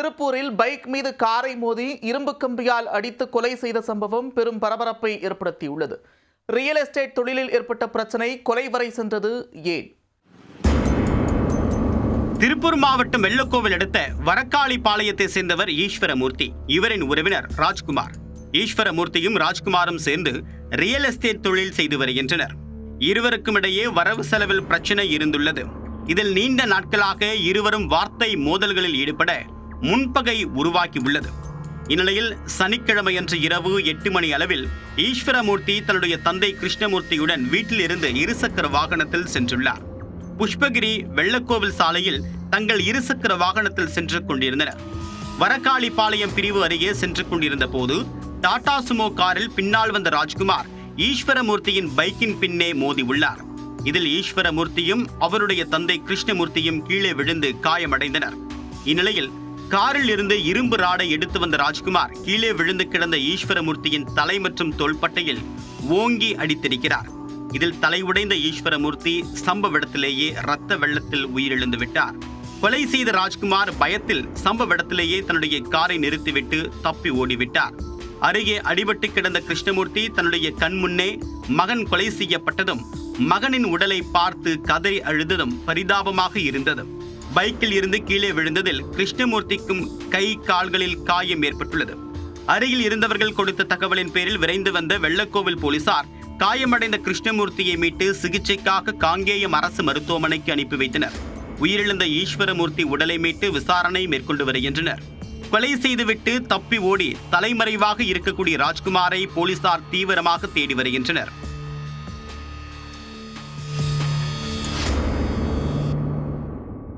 திருப்பூரில் பைக் மீது காரை மோதி இரும்பு கம்பியால் அடித்து கொலை செய்த சம்பவம் பெரும் பரபரப்பை ஏற்படுத்தியுள்ளது. ரியல் எஸ்டேட் தொழிலில் ஏற்பட்ட பிரச்சனை கொலை வரை சென்றது ஏன்? திருப்பூர் மாவட்டம் வெள்ளக்கோவில் அடுத்த வரக்காளிபாளையத்தை சேர்ந்தவர் ஈஸ்வரமூர்த்தி. இவரின் உறவினர் ராஜ்குமார். ஈஸ்வரமூர்த்தியும் ராஜ்குமாரும் சேர்ந்து ரியல் எஸ்டேட் தொழில் செய்து வருகின்றனர். இருவருக்கும் இடையே வரவு செலவில் பிரச்சனை இருந்துள்ளது. இதில் நீண்ட நாட்களாக இருவரும் வார்த்தை மோதல்களில் ஈடுபட முன்பகை உருவாக்கியுள்ளது. இந்நிலையில் சனிக்கிழமையன்று இரவு 8 மணி அளவில் ஈஸ்வரமூர்த்தி தன்னுடைய தந்தை கிருஷ்ணமூர்த்தியுடன் வீட்டில் இருந்து இருசக்கர வாகனத்தில் சென்றுள்ளார். புஷ்பகிரி வெள்ளக்கோவில் சாலையில் தங்கள் இருசக்கர வாகனத்தில் சென்று கொண்டிருந்தனர். வரக்காளிபாளையம் பிரிவு அருகே சென்று கொண்டிருந்த போது டாடா சுமோ காரில் பின்னால் வந்த ராஜ்குமார் ஈஸ்வரமூர்த்தியின் பைக்கின் பின்னே மோதி உள்ளார். இதில் ஈஸ்வரமூர்த்தியும் அவருடைய தந்தை கிருஷ்ணமூர்த்தியும் கீழே விழுந்து காயமடைந்தனர். இந்நிலையில் காரில் இருந்து இரும்பு ராடை எடுத்து வந்த ராஜ்குமார் கீழே விழுந்து கிடந்த ஈஸ்வரமூர்த்தியின் தலை மற்றும் தோள்பட்டையில் ஓங்கி அடித்திருக்கிறார். இதில் தலை உடைந்த ஈஸ்வரமூர்த்தி சம்பவ இடத்திலேயே இரத்த வெள்ளத்தில் உயிரிழந்து விட்டார். கொலை செய்த ராஜ்குமார் பயத்தில் சம்பவ இடத்திலேயே தன்னுடைய காரை நிறுத்திவிட்டு தப்பி ஓடிவிட்டார். அருகே அடிபட்டு கிடந்த கிருஷ்ணமூர்த்தி தன்னுடைய கண் முன்னே மகன் கொலை செய்யப்பட்டதும் மகனின் உடலை பார்த்து கதறி அழுததும் பரிதாபமாக இருந்தது. பைக்கில் இருந்து கீழே விழுந்ததில் கிருஷ்ணமூர்த்திக்கும் கை கால்களில் காயம் ஏற்பட்டுள்ளது. அருகில் இருந்தவர்கள் கொடுத்த தகவலின் பேரில் விரைந்து வந்த வெள்ளக்கோவில் போலீசார் காயமடைந்த கிருஷ்ணமூர்த்தியை மீட்டு சிகிச்சைக்காக காங்கேயம் அரசு மருத்துவமனைக்கு அனுப்பி வைத்தனர். உயிரிழந்த ஈஸ்வரமூர்த்தி உடலை மீட்டு விசாரணை மேற்கொண்டு வருகின்றனர். கொலை செய்துவிட்டு தப்பி ஓடி தலைமறைவாக இருக்கக்கூடிய ராஜ்குமாரை போலீசார் தீவிரமாக தேடி வருகின்றனர்.